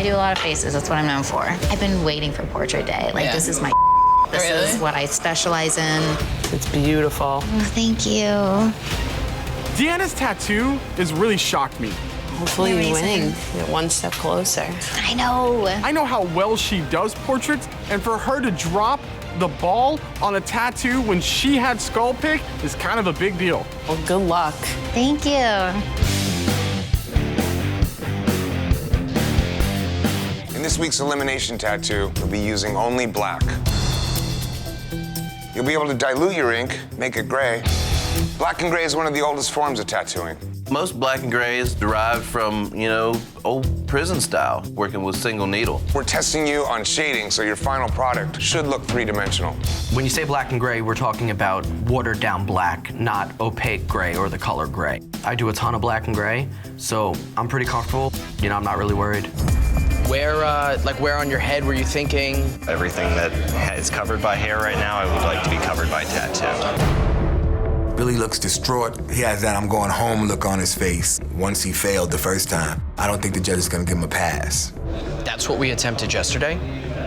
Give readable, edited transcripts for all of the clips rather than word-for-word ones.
I do a lot of faces. That's what I'm known for. I've been waiting for portrait day. Like, this is my This is what I specialize in. It's beautiful. Oh, thank you. Deanna's tattoo has really shocked me. Hopefully you win. You're one step closer. I know. I know how well she does portraits, and for her to drop the ball on a tattoo when she had skull pick is kind of a big deal. Well, good luck. Thank you. In this week's elimination tattoo, you'll be using only black. You'll be able to dilute your ink, make it gray. Black and gray is one of the oldest forms of tattooing. Most black and gray is derived from, old prison style, working with single needle. We're testing you on shading, so your final product should look three-dimensional. When you say black and gray, we're talking about watered down black, not opaque gray or the color gray. I do a ton of black and gray, so I'm pretty comfortable. I'm not really worried. Where on your head were you thinking? Everything that is covered by hair right now, I would like to be covered by tattoo. Billy looks distraught. He has that I'm going home look on his face once he failed the first time. I don't think the judge is gonna give him a pass. That's what we attempted yesterday,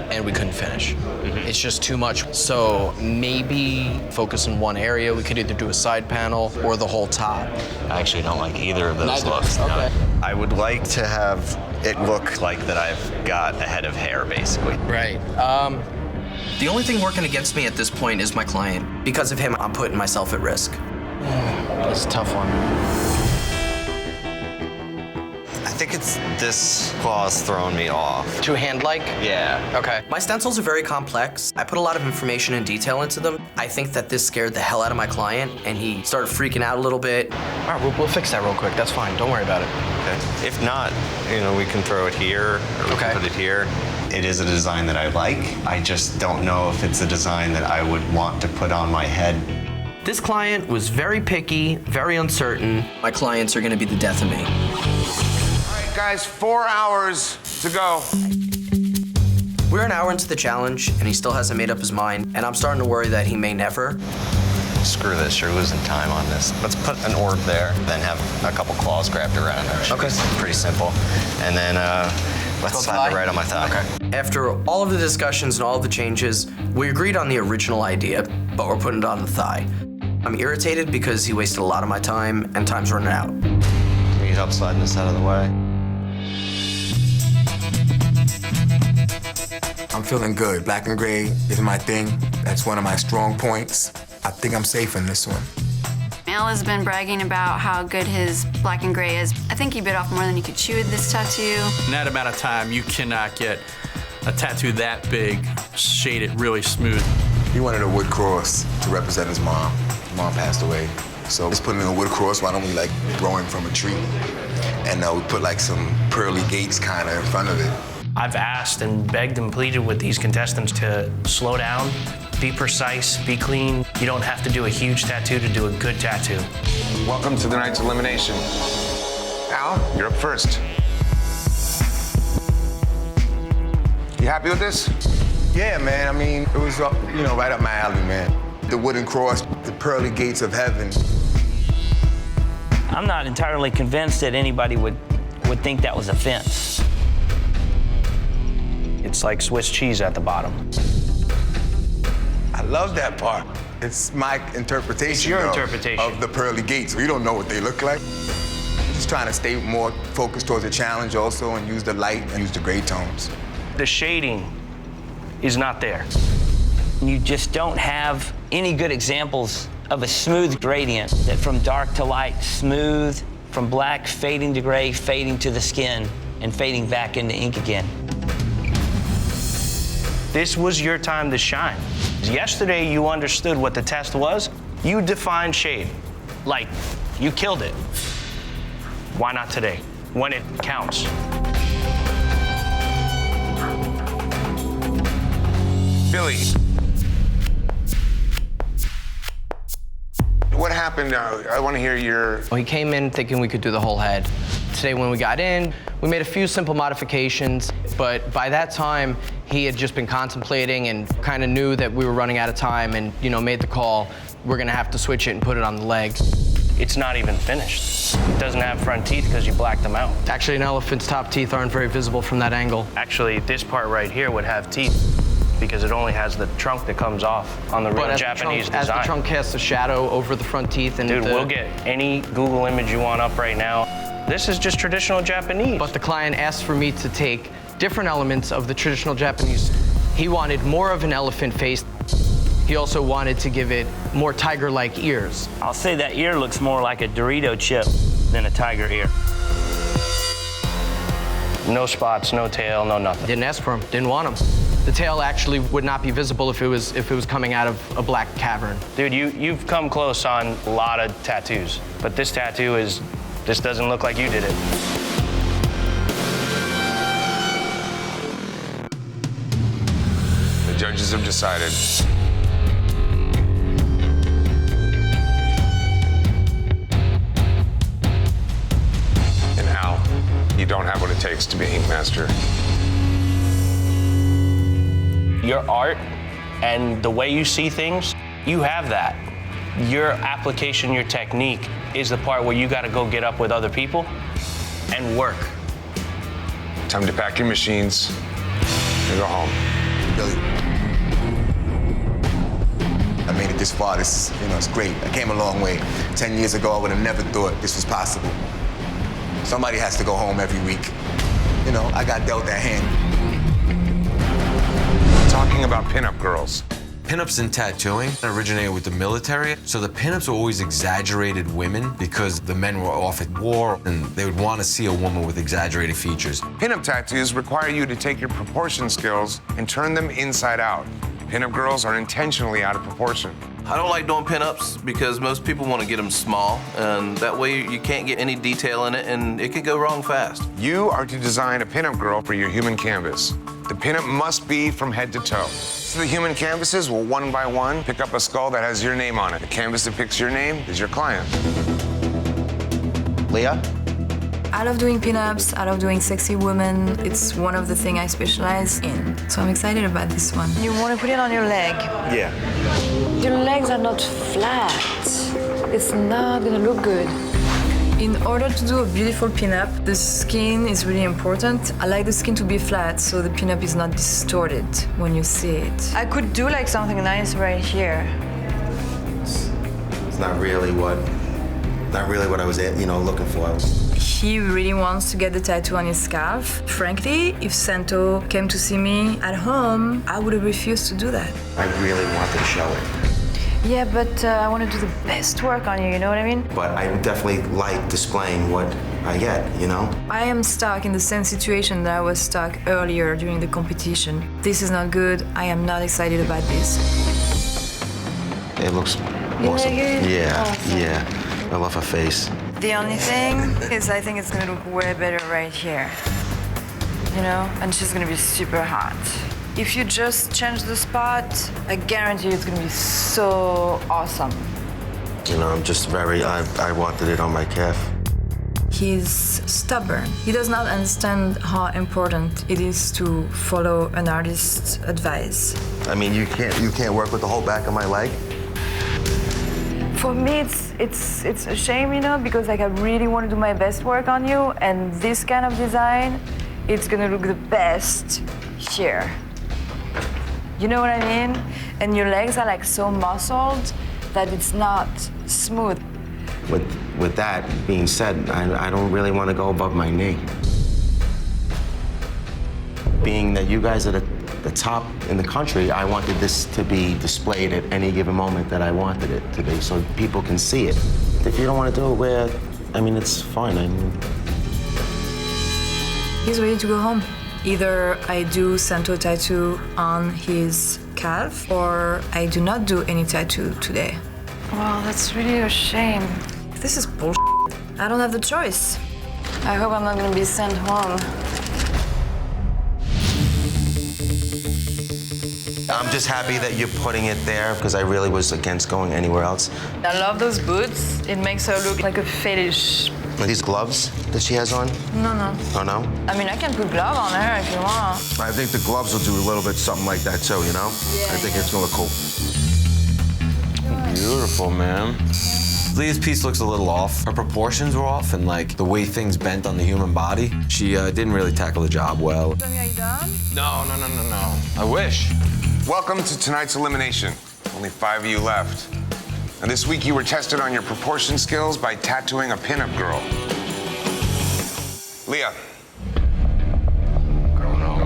and we couldn't finish. It's just too much. So maybe focus in one area. We could either do a side panel or the whole top. I actually don't like either of those Neither. looks. Okay. No. I would like to have it look like that I've got a head of hair, basically. Right. The only thing working against me at this point is my client. Because of him, I'm putting myself at risk. That's a tough one. I think it's this claw's throwing me off. Too hand-like? Yeah. Okay. My stencils are very complex. I put a lot of information and detail into them. I think that this scared the hell out of my client, and he started freaking out a little bit. All right, we'll fix that real quick. That's fine. Don't worry about it. Okay. If not, we can throw it here, or we can put it here. It is a design that I like. I just don't know if it's a design that I would want to put on my head. This client was very picky, very uncertain. My clients are gonna be the death of me. All right, guys, 4 hours to go. We're an hour into the challenge, and he still hasn't made up his mind, and I'm starting to worry that he may never. Screw this, you're losing time on this. Let's put an orb there, then have a couple claws grabbed around it. Okay. Pretty simple. And then let's slide it right on my thigh. Okay. After all of the discussions and all of the changes, we agreed on the original idea, but we're putting it on the thigh. I'm irritated because he wasted a lot of my time, and time's running out. Can you help sliding this out of the way? I'm feeling good. Black and gray is my thing. That's one of my strong points. I think I'm safe in this one. Mel has been bragging about how good his black and gray is. I think he bit off more than he could chew with this tattoo. In that amount of time, you cannot get a tattoo that big, shaded really smooth. He wanted a wood cross to represent his mom. His mom passed away. So let's put him in a wood cross. Why don't we throw him from a tree? And we put some pearly gates kind of in front of it. I've asked and begged and pleaded with these contestants to slow down, be precise, be clean. You don't have to do a huge tattoo to do a good tattoo. Welcome to the Knights Elimination. Al, you're up first. You happy with this? Yeah, man. I mean, it was right up my alley, man. The wooden cross, the pearly gates of heaven. I'm not entirely convinced that anybody would think that was a fence. It's like Swiss cheese at the bottom. I love that part. It's my interpretation. It's your interpretation of the pearly gates. We don't know what they look like. Just trying to stay more focused towards the challenge also and use the light and use the gray tones. The shading is not there. You just don't have any good examples of a smooth gradient that from dark to light, smooth, from black fading to gray, fading to the skin, and fading back into ink again. This was your time to shine. Yesterday, you understood what the test was. You defined shade. You killed it. Why not today, when it counts? Billy. What happened? I want to hear your... Well, he came in thinking we could do the whole head. Today when we got in, we made a few simple modifications, but by that time, he had just been contemplating and kind of knew that we were running out of time and, made the call. We're gonna have to switch it and put it on the leg. it's not even finished. It doesn't have front teeth because you blacked them out. Actually, an elephant's top teeth aren't very visible from that angle. Actually, this part right here would have teeth because it only has the trunk that comes off on the real Japanese design. As the trunk casts a shadow over the front teeth and Dude, we'll get any Google image you want up right now. This is just traditional Japanese. But the client asked for me to take different elements of the traditional Japanese. He wanted more of an elephant face. He also wanted to give it more tiger-like ears. I'll say that ear looks more like a Dorito chip than a tiger ear. No spots, no tail, no nothing. Didn't ask for them, didn't want them. The tail actually would not be visible if it was coming out of a black cavern. Dude, you've come close on a lot of tattoos, but this tattoo this doesn't look like you did it. The judges have decided. And Al, you don't have what it takes to be Ink Master. Your art and the way you see things, you have that. Your application, your technique is the part where you got to go get up with other people and work. Time to pack your machines and go home. Billy, I made it this far. This, it's great. I came a long way. 10 years ago, I would have never thought this was possible. Somebody has to go home every week. I got dealt that hand. Talking about Pinup Girls. Pinups in tattooing originated with the military, so the pinups were always exaggerated women because the men were off at war and they would want to see a woman with exaggerated features. Pinup tattoos require you to take your proportion skills and turn them inside out. Pinup girls are intentionally out of proportion. I don't like doing pinups because most people want to get them small, and that way you can't get any detail in it, and it could go wrong fast. You are to design a pinup girl for your human canvas. The pinup must be from head to toe. So the human canvases will one by one pick up a skull that has your name on it. The canvas that picks your name is your client. Leah? I love doing pinups, I love doing sexy women. It's one of the things I specialize in. So I'm excited about this one. You want to put it on your leg. Yeah. Your legs are not flat. It's not gonna look good. In order to do a beautiful pinup, the skin is really important. I like the skin to be flat so the pinup is not distorted when you see it. I could do like something nice right here. It's not really what I was, looking for. He really wants to get the tattoo on his scalp. Frankly, if Santo came to see me at home, I would have refused to do that. I really wanted to show it. Yeah, but I want to do the best work on you, you know what I mean? But I definitely like displaying what I get, I am stuck in the same situation that I was stuck earlier during the competition. This is not good. I am not excited about this. It looks awesome. Yeah. I love her face. The only thing is I think it's gonna look way better right here. And she's gonna be super hot. If you just change the spot, I guarantee it's gonna be so awesome. I'm just I wanted it on my calf. He's stubborn. He does not understand how important it is to follow an artist's advice. I mean, you can't work with the whole back of my leg? For me, it's a shame, because I really want to do my best work on you, and this kind of design, it's gonna look the best here. You know what I mean? And your legs are like so muscled that it's not smooth. With that being said, I don't really want to go above my knee. Being that you guys are the top in the country, I wanted this to be displayed at any given moment that I wanted it to be, so people can see it. If you don't want to do it, it's fine. He's ready to go home. Either I do Santo tattoo on his calf, or I do not do any tattoo today. Wow, that's really a shame. This is bullshit. I don't have the choice. I hope I'm not gonna be sent home. I'm just happy that you're putting it there because I really was against going anywhere else. I love those boots. It makes her look like a fetish. Are these gloves that she has on? No. Oh, no? I mean, I can put glove on her if you want. I think the gloves will do a little bit something like that too, Yeah, I think it's gonna look cool. Beautiful, man. Leah's piece looks a little off. Her proportions were off, and like the way things bent on the human body, she didn't really tackle the job well. Are you done? No. I wish. Welcome to tonight's elimination. Only 5 of you left. And this week you were tested on your proportion skills by tattooing a pinup girl. Leah. I don't know.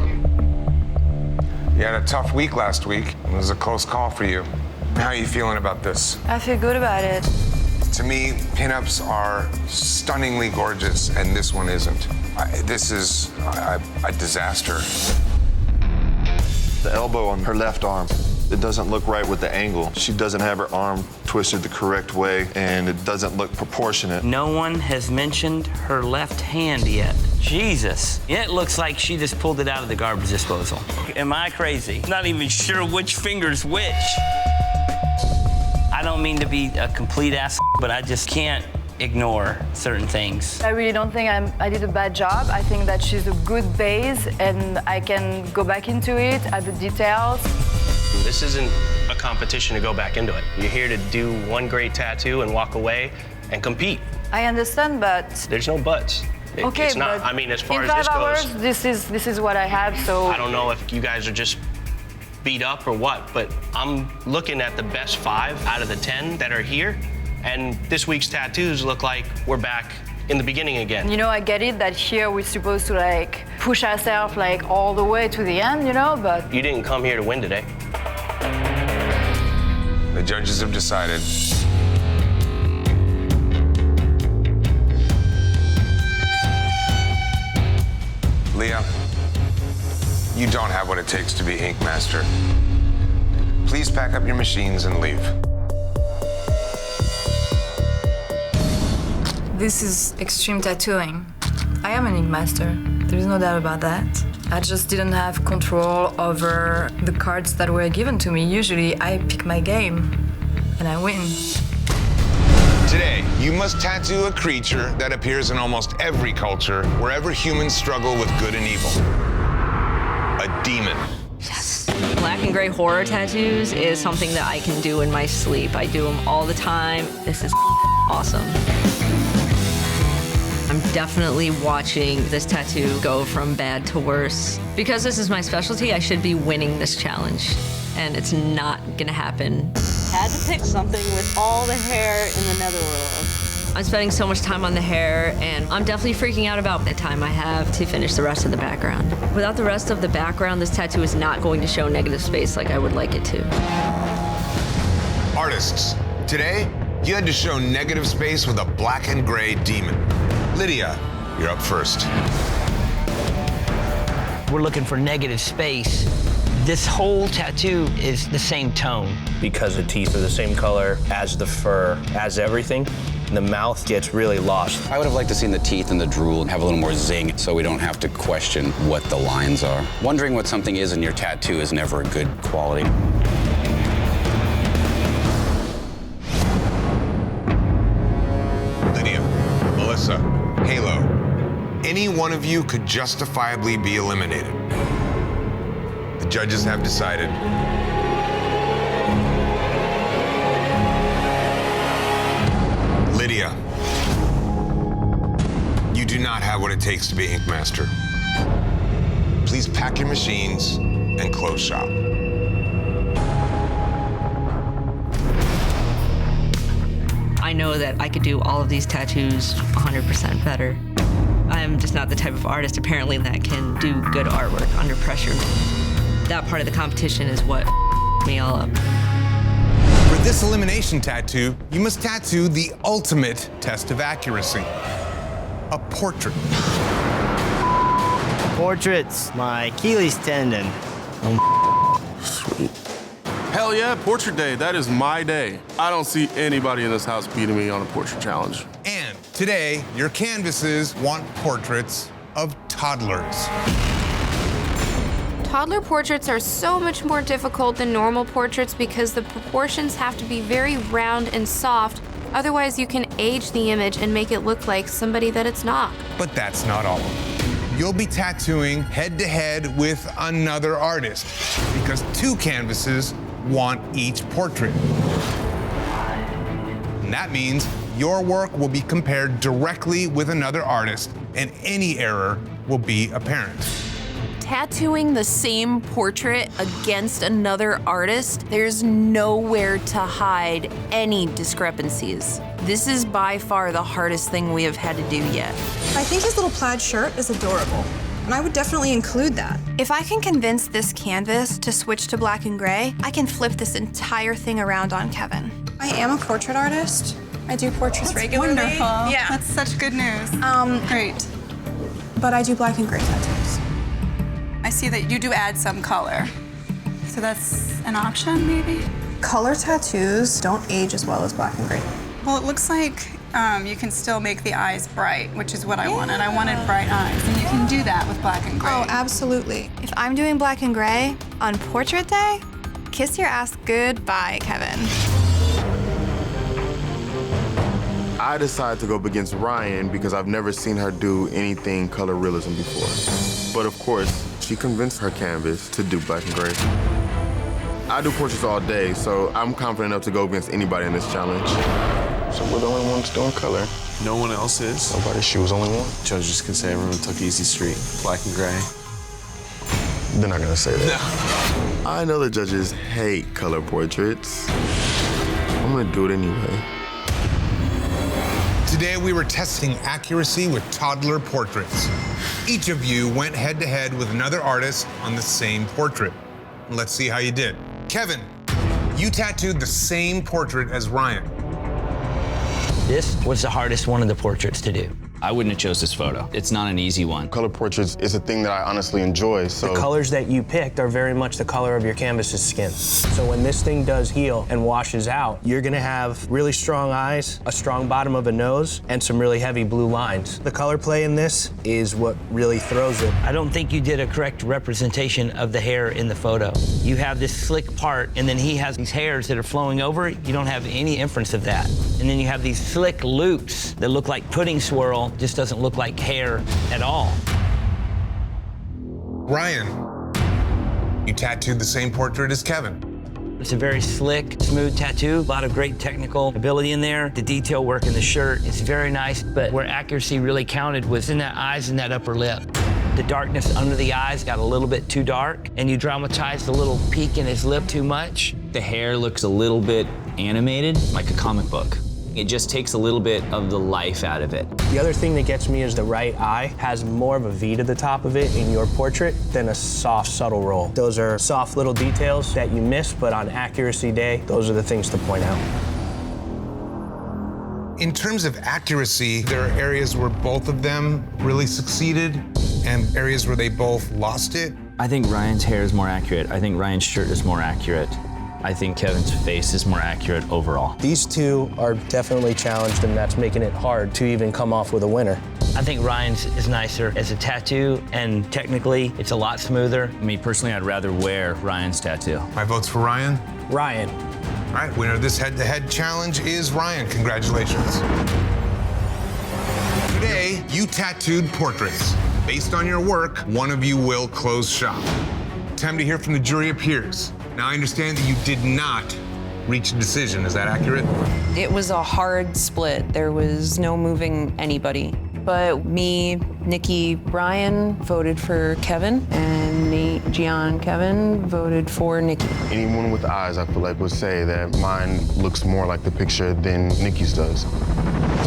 You had a tough week last week. It was a close call for you. How are you feeling about this? I feel good about it. To me, pinups are stunningly gorgeous, and this one isn't. This is a disaster. The elbow on her left arm, it doesn't look right with the angle. She doesn't have her arm twisted the correct way, and it doesn't look proportionate. No one has mentioned her left hand yet. Jesus. It looks like she just pulled it out of the garbage disposal. Am I crazy? Not even sure which finger's which. I don't mean to be a complete ass, but I just can't ignore certain things. I really don't think I did a bad job. I think that she's a good base, and I can go back into it, add the details. This isn't a competition to go back into it. You're here to do one great tattoo and walk away and compete. I understand, but... There's no buts. Okay, it's not. but I mean, as far in as this 5 hours, goes, this is what I have, so... I don't know if you guys are just beat up or what, but I'm looking at the best 5 out of the 10 that are here, and this week's tattoos look like we're back in the beginning again. You know, I get it that here we're supposed to like push ourselves like all the way to the end, you know, but... You didn't come here to win today. The judges have decided. Leah, you don't have what it takes to be Ink Master. Please pack up your machines and leave. This is extreme tattooing. I am an ink master. There is no doubt about that. I just didn't have control over the cards that were given to me. Usually I pick my game and I win. Today, you must tattoo a creature that appears in almost every culture, wherever humans struggle with good and evil. A demon. Black and gray horror tattoos is something that I can do in my sleep. I do them all the time. This is awesome. I'm definitely watching this tattoo go from bad to worse. Because this is my specialty, I should be winning this challenge. And it's not gonna happen. Had to pick something with all the hair in the netherworld. I'm spending so much time on the hair, and I'm definitely freaking out about the time I have to finish the rest of the background. Without the rest of the background, this tattoo is not going to show negative space like I would like it to. Artists, today, you had to show negative space with a black and gray demon. Lydia, you're up first. We're looking for negative space. This whole tattoo is the same tone. Because the teeth are the same color as the fur, as everything, the mouth gets really lost. I would have liked to seen the teeth and the drool have a little more zing so we don't have to question what the lines are. Wondering what something is in your tattoo is never a good quality. Lydia, Melissa, Halo, any one of you could justifiably be eliminated. The judges have decided. Lydia, you do not have what it takes to be Ink Master. Please pack your machines and close shop. I know that I could do all of these tattoos 100% better. I'm just not the type of artist, apparently, that can do good artwork under pressure. That part of the competition is what me all up. For this elimination tattoo, you must tattoo the ultimate test of accuracy, a portrait. Portraits, my Achilles tendon. Sweet. Hell yeah, portrait day. That is my day. I don't see anybody in this house beating me on a portrait challenge. And today, your canvases want portraits of toddlers. Toddler portraits are so much more difficult than normal portraits because the proportions have to be very round and soft. Otherwise, you can age the image and make it look like somebody that it's not. But that's not all. You'll be tattooing head-to-head with another artist because 2 canvases want each portrait. And that means your work will be compared directly with another artist, and any error will be apparent. Tattooing the same portrait against another artist, there's nowhere to hide any discrepancies. This is by far the hardest thing we have had to do yet. I think his little plaid shirt is adorable, and I would definitely include that. If I can convince this canvas to switch to black and gray, I can flip this entire thing around on Kevin. I am a portrait artist. I do portraits regularly. wonderful. Yeah. That's such good news. Great. But I do black and gray tattoos. I see that you do add some color. So that's an option, maybe? Color tattoos don't age as well as black and gray. Well, it looks like you can still make the eyes bright, which is what I wanted. I wanted bright eyes, and you can do that with black and gray. Oh, absolutely. If I'm doing black and gray on portrait day, kiss your ass goodbye, Kevin. I decided to go up against Ryan because I've never seen her do anything color realism before. But of course, she convinced her canvas to do black and gray. I do portraits all day, so I'm confident enough to go against anybody in this challenge. So we're the only ones doing color. No one else is. Nobody, she was only one. Judges can say everyone took easy street, black and gray. They're not gonna say that. No. I know the judges hate color portraits. I'm gonna do it anyway. Today we were testing accuracy with toddler portraits. Each of you went head-to-head with another artist on the same portrait. Let's see how you did. Kevin, you tattooed the same portrait as Ryan. This was the hardest one of the portraits to do. I wouldn't have chose this photo. It's not an easy one. Color portraits is a thing that I honestly enjoy, so. The colors that you picked are very much the color of your canvas's skin. So when this thing does heal and washes out, you're gonna have really strong eyes, a strong bottom of a nose, and some really heavy blue lines. The color play in this is what really throws it. I don't think you did a correct representation of the hair in the photo. You have this slick part, and then he has these hairs that are flowing over it. You don't have any inference of that. And then you have these slick loops that look like pudding swirl, just doesn't look like hair at all. Ryan, you tattooed the same portrait as Kevin. It's a very slick, smooth tattoo, a lot of great technical ability in there. The detail work in the shirt is very nice, but where accuracy really counted was in that eyes and that upper lip. The darkness under the eyes got a little bit too dark, and you dramatized the little peak in his lip too much. The hair looks a little bit animated, like a comic book. It just takes a little bit of the life out of it. The other thing that gets me is the right eye has more of a V to the top of it in your portrait than a soft, subtle roll. Those are soft little details that you miss, but on accuracy day, those are the things to point out. In terms of accuracy, there are areas where both of them really succeeded and areas where they both lost it. I think Ryan's hair is more accurate. I think Ryan's shirt is more accurate. I think Kevin's face is more accurate overall. These two are definitely challenged, and that's making it hard to even come off with a winner. I think Ryan's is nicer as a tattoo, and technically, it's a lot smoother. Me personally, I'd rather wear Ryan's tattoo. My vote's for Ryan. Ryan. All right, winner of this head-to-head challenge is Ryan. Congratulations. Today, you tattooed portraits. Based on your work, one of you will close shop. Time to hear from the jury of peers. Now, I understand that you did not reach a decision. Is that accurate? It was a hard split. There was no moving anybody. But me, Nikki, Brian voted for Kevin, and me, Gian, Kevin voted for Nikki. Anyone with eyes, I feel like, would say that mine looks more like the picture than Nikki's does.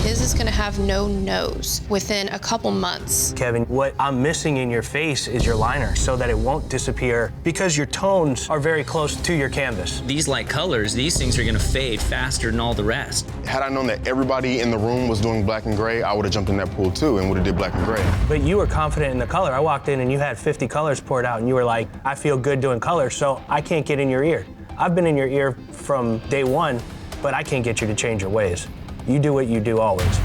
His is gonna have no nose within a couple months. Kevin, what I'm missing in your face is your liner so that it won't disappear because your tones are very close to your canvas. These light colors, these things are gonna fade faster than all the rest. Had I known that everybody in the room was doing black and gray, I would have jumped in that pool too and would have did black and gray. But you were confident in the color. I walked in and you had 50 colors poured out and you were like, I feel good doing color, so I can't get in your ear. I've been in your ear from day one, but I can't get you to change your ways. You do what you do always.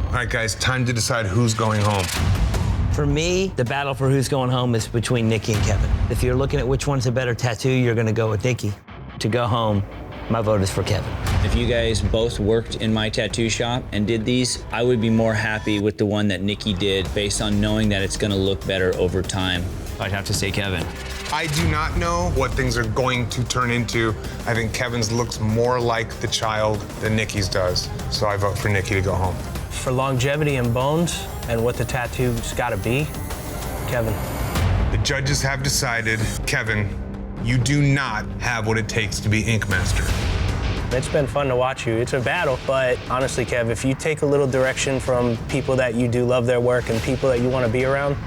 All right, guys, time to decide who's going home. For me, the battle for who's going home is between Nikki and Kevin. If you're looking at which one's a better tattoo, you're gonna go with Nikki. To go home, my vote is for Kevin. If you guys both worked in my tattoo shop and did these, I would be more happy with the one that Nikki did based on knowing that it's gonna look better over time. I'd have to say Kevin. I do not know what things are going to turn into. I think Kevin's looks more like the child than Nikki's does. So I vote for Nikki to go home. For longevity and bones and what the tattoo's gotta be, Kevin. The judges have decided, Kevin, you do not have what it takes to be Ink Master. It's been fun to watch you. It's a battle, but honestly, Kev, if you take a little direction from people that you do love their work and people that you want to be around,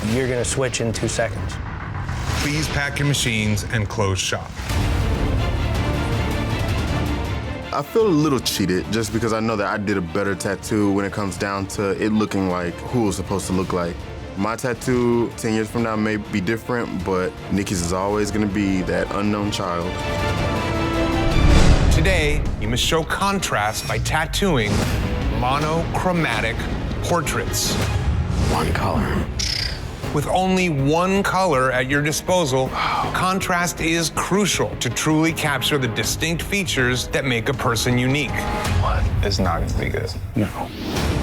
you're gonna switch in 2 seconds. Please pack your machines and close shop. I feel a little cheated just because I know that I did a better tattoo when it comes down to it looking like who it was supposed to look like. My tattoo 10 years from now may be different, but Nikki's is always gonna be that unknown child. Today, you must show contrast by tattooing monochromatic portraits. One color. With only one color at your disposal, contrast is crucial to truly capture the distinct features that make a person unique. It's not going to be good. No.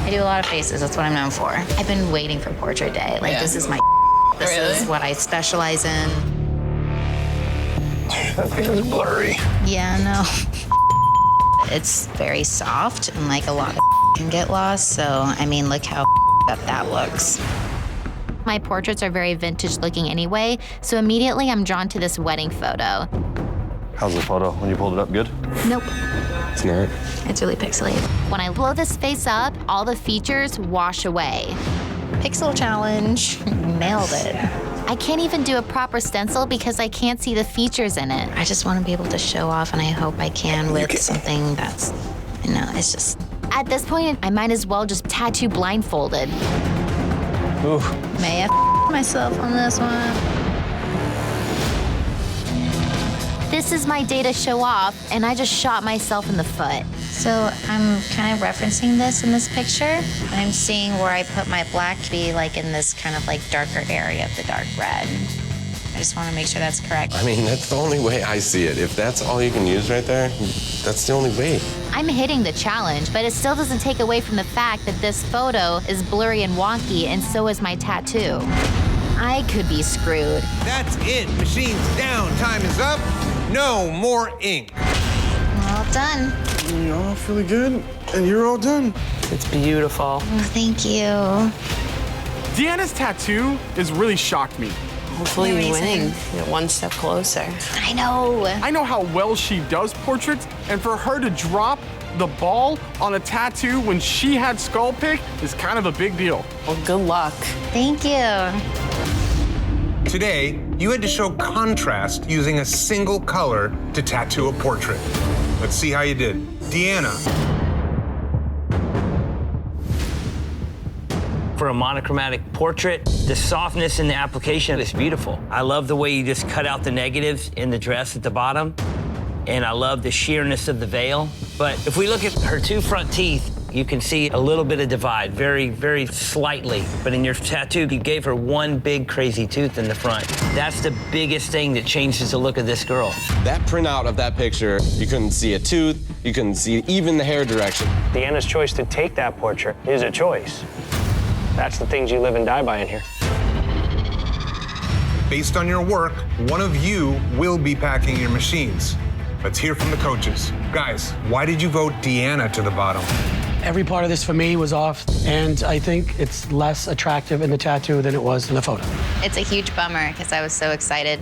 I do a lot of faces. That's what I'm known for. I've been waiting for portrait day. Like, this is my This is what I specialize in. That thing is blurry. Yeah, no. It's very soft, and like a lot of can get lost. So, I mean, look how up that looks. My portraits are very vintage looking anyway, so immediately I'm drawn to this wedding photo. How's the photo when you pulled it up? Good? Nope. It's not. It's really pixelated. When I blow this face up, all the features wash away. Pixel challenge. Nailed it. I can't even do a proper stencil because I can't see the features in it. I just want to be able to show off, and I hope I can with something that's, you know, it's just... At this point, I might as well just tattoo blindfolded. Ooh. May I myself on this one? This is my day to show off, and I just shot myself in the foot. So I'm kind of referencing this in this picture. I'm seeing where I put my black to be like in this kind of like darker area of the dark red. I just want to make sure that's correct. I mean, that's the only way I see it. If that's all you can use right there, that's the only way. I'm hitting the challenge, but it still doesn't take away from the fact that this photo is blurry and wonky, and so is my tattoo. I could be screwed. That's it. Machines down. Time is up. No more ink. All done. You're all feeling good, and you're all done. It's beautiful. Oh, thank you. Deanna's tattoo has really shocked me. Hopefully you're winning. You're one step closer. I know. I know how well she does portraits, and for her to drop the ball on a tattoo when she had skull pick is kind of a big deal. Well, good luck. Thank you. Today, you had to show contrast using a single color to tattoo a portrait. Let's see how you did. Deanna. For a monochromatic portrait, the softness in the application is beautiful. I love the way you just cut out the negatives in the dress at the bottom, and I love the sheerness of the veil. But if we look at her two front teeth, you can see a little bit of divide, very, very slightly. But in your tattoo, you gave her one big crazy tooth in the front. That's the biggest thing that changes the look of this girl. That printout of that picture, you couldn't see a tooth, you couldn't see even the hair direction. Deanna's choice to take that portrait is a choice. That's the things you live and die by in here. Based on your work, one of you will be packing your machines. Let's hear from the coaches. Guys, why did you vote Deanna to the bottom? Every part of this for me was off, and I think it's less attractive in the tattoo than it was in the photo. It's a huge bummer because I was so excited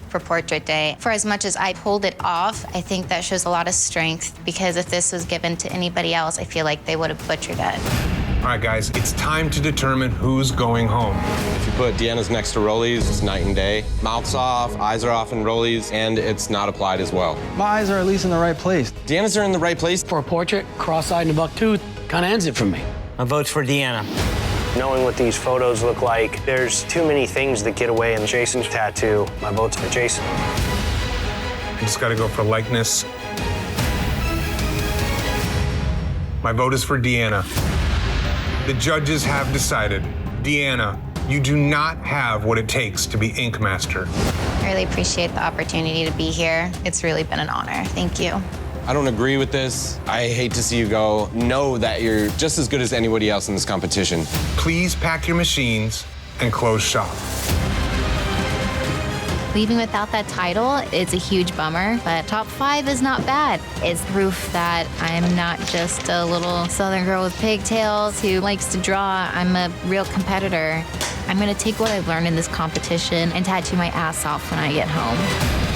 for portrait day. For as much as I pulled it off, I think that shows a lot of strength because if this was given to anybody else, I feel like they would have butchered it. All right, guys, it's time to determine who's going home. If you put Deanna's next to Rolly's, it's night and day. Mouth's off, eyes are off in Rolly's, and it's not applied as well. My eyes are at least in the right place. Deanna's are in the right place. For a portrait, cross-eyed and a buck tooth kind of ends it for me. My vote's for Deanna. Knowing what these photos look like, there's too many things that get away in Jason's tattoo. My vote's for Jason. I just gotta go for likeness. My vote is for Deanna. The judges have decided. Deanna, you do not have what it takes to be Ink Master. I really appreciate the opportunity to be here. It's really been an honor. Thank you. I don't agree with this. I hate to see you go. Know that you're just as good as anybody else in this competition. Please pack your machines and close shop. Leaving without that title is a huge bummer, but top 5 is not bad. It's proof that I'm not just a little southern girl with pigtails who likes to draw. I'm a real competitor. I'm gonna take what I've learned in this competition and tattoo my ass off when I get home.